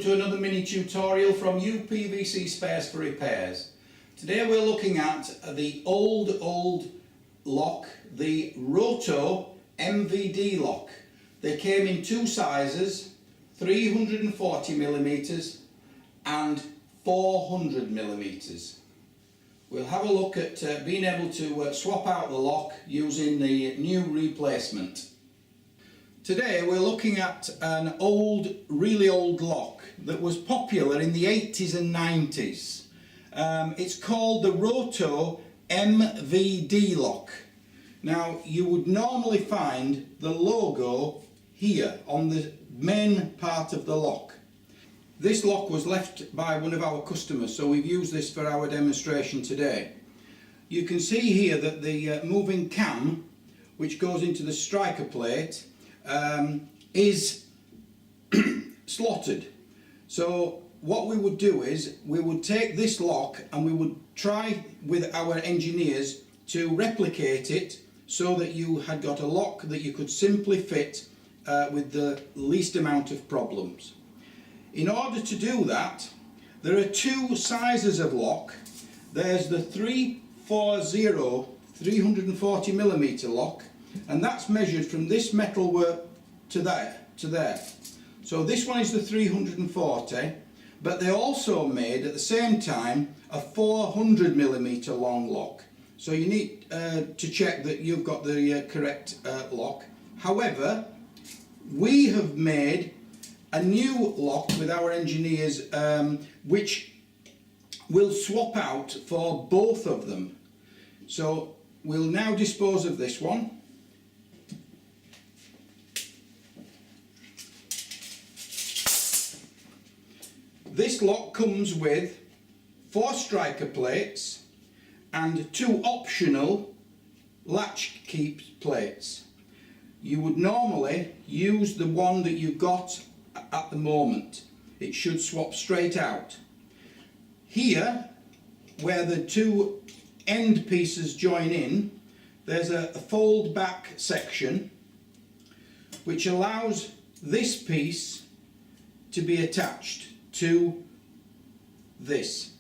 to another mini tutorial from Upvc Spares for Repairs. Today we're looking at the old lock, the Roto MVD lock. They came in two sizes, 340mm and 400mm. We'll have a look at being able to swap out the lock using the new replacement. Today we're looking at an really old lock that was popular in the 80s and 90s. It's called the Roto MVD lock. Now you would normally find the logo here on the main part of the lock. This lock was left by one of our customers, so we've used this for our demonstration today. You can see here that the moving cam, which goes into the striker plate, is slotted. So what we would do is we would take this lock and we would try with our engineers to replicate it so that you had got a lock that you could simply fit with the least amount of problems. In order to do that, there are two sizes of lock. There's the 340mm lock, and that's measured from this metalwork to there. So this one is the 340, but they also made at the same time a 400mm long lock. So you need to check that you've got the correct lock. However, we have made a new lock with our engineers which will swap out for both of them. So we'll now dispose of this one. This lock comes with 4 striker plates and 2 optional latch keep plates. You would normally use the one that you've got at the moment. It should swap straight out. Here, where the 2 end pieces join in, there's a fold back section which allows this piece to be attached to this.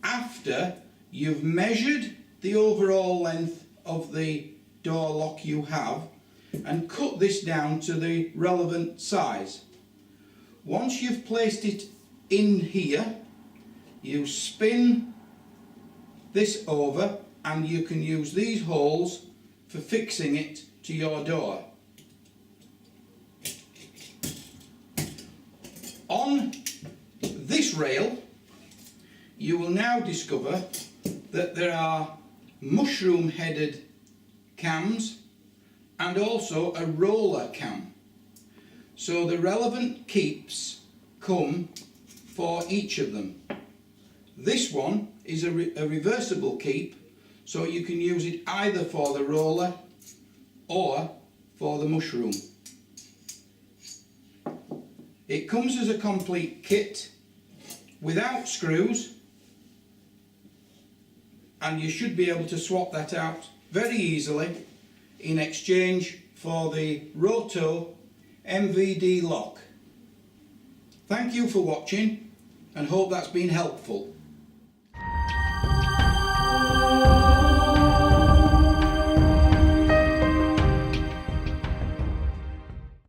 After you've measured the overall length of the door lock you have and cut this down to the relevant size. Once you've placed it in here, you spin this over and you can use these holes for fixing it to your door. On this rail, you will now discover that there are mushroom headed cams and also a roller cam. So the relevant keeps come for each of them. This one is a reversible keep, so you can use it either for the roller or for the mushroom. It comes as a complete kit without screws, and you should be able to swap that out very easily in exchange for the Roto MVD lock. Thank you for watching and hope that's been helpful.